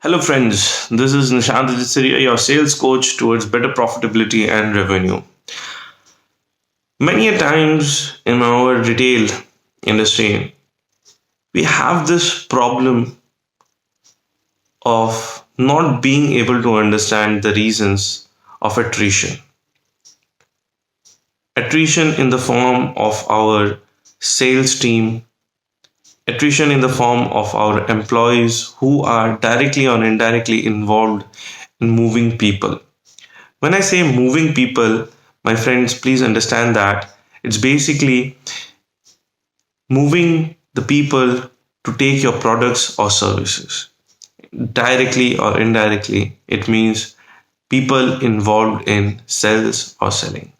Hello, friends. This is Nishant Ajitsaria, your sales coach towards better profitability and revenue. Many a times in our retail industry, we have this problem of not being able to understand the reasons of attrition. Attrition in the form of our sales team, attrition in the form of our employees who are directly or indirectly involved in moving people. When I say moving people, my friends, please understand that it's basically moving the people to take your products or services. Directly or indirectly, it means people involved in sales or selling.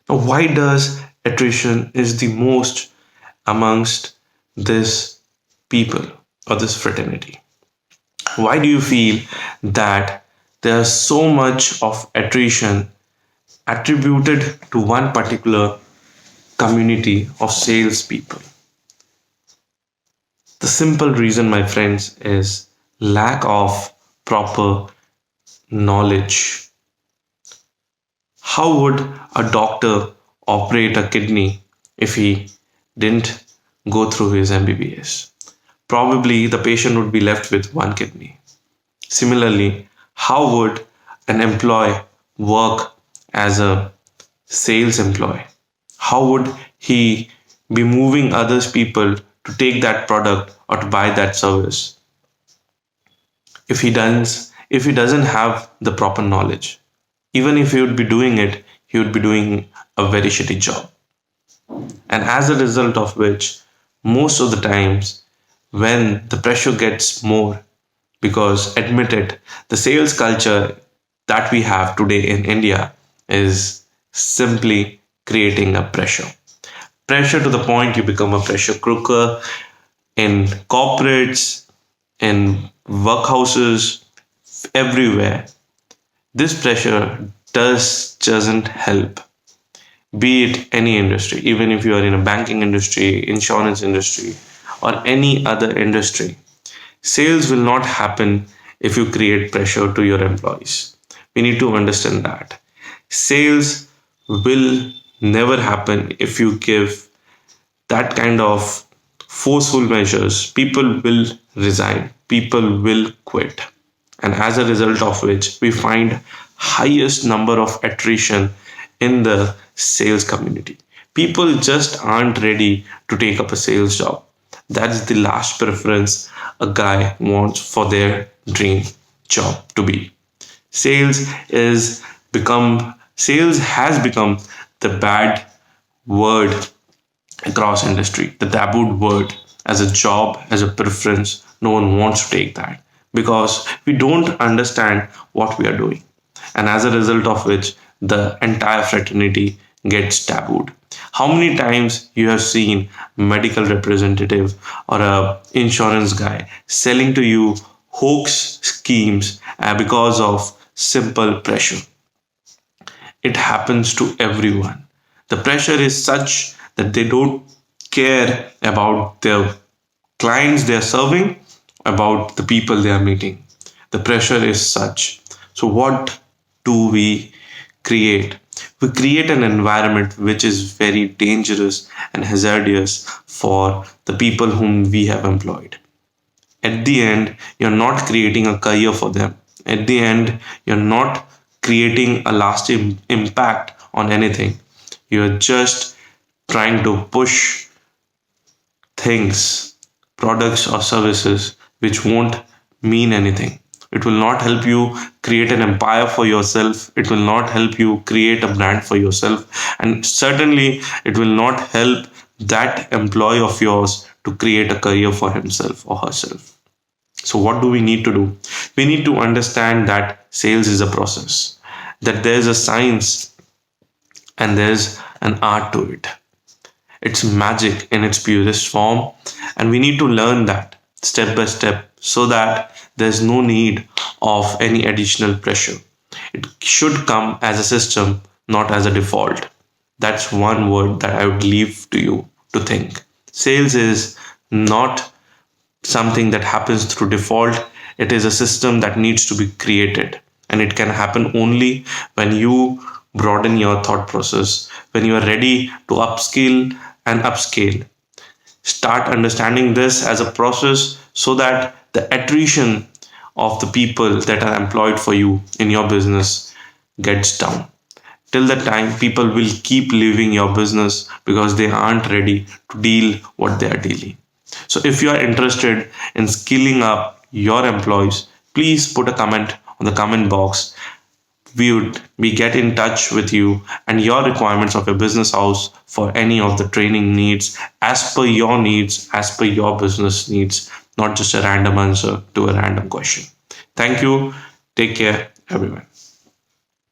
Now, why does attrition is the most amongst this people or this fraternity? Why do you feel that there's so much of attrition attributed to one particular community of salespeople? The simple reason, my friends, is lack of proper knowledge. How would a doctor operate a kidney if he didn't go through his MBBS? Probably the patient would be left with one kidney. Similarly, how would an employee work as a sales employee? How would he be moving others people to take that product or to buy that service if he doesn't have the proper knowledge? Even if he would be doing it, he would be doing a very shitty job. And as a result of which, most of the times when the pressure gets more, because admit it, the sales culture that we have today in India is simply creating a pressure. Pressure to the point you become a pressure cooker in corporates, in workhouses, everywhere. This pressure doesn't help. Be it any industry, even if you are in a banking industry, insurance industry, or any other industry, sales will not happen if you create pressure to your employees. We need to understand that. Sales will never happen if you give that kind of forceful measures. People will resign, people will quit. And as a result of which, we find highest number of attrition in the sales community. People just aren't ready to take up a sales job. That's the last preference a guy wants for their dream job to be. Sales is sales has become the bad word across industry, the tabooed word as a job, as a preference. No one wants to take that because we don't understand what we are doing. And as a result of which, the entire fraternity gets tabooed. How many times you have seen medical representative or a insurance guy selling to you hoax schemes because of simple pressure? It happens to everyone. The pressure is such that they don't care about the clients they are serving, about the people they are meeting. The pressure is such. So, what do we create? We create an environment which is very dangerous and hazardous for the people whom we have employed. At the end, you're not creating a career for them. At the end, you're not creating a lasting impact on anything. You're just trying to push things, products, or services which won't mean anything. It will not help you create an empire for yourself. It will not help you create a brand for yourself. And certainly, it will not help that employee of yours to create a career for himself or herself. So, what do we need to do? We need to understand that sales is a process, that there's a science and there's an art to it. It's magic in its purest form, and we need to learn that step by step so that there's no need of any additional pressure. It should come as a system, not as a default. That's one word that I would leave to you to think. Sales is not something that happens through default. It is a system that needs to be created. And it can happen only when you broaden your thought process, when you are ready to upskill and upscale. Start understanding this as a process so that the attrition of the people that are employed for you in your business gets down. Till the time, people will keep leaving your business because they aren't ready to deal what they are dealing. So if you are interested in skilling up your employees, please put a comment on the comment box. We get in touch with you and your requirements of your business house for any of the training needs as per your needs, as per your business needs, not just a random answer to a random question. Thank you. Take care, everyone.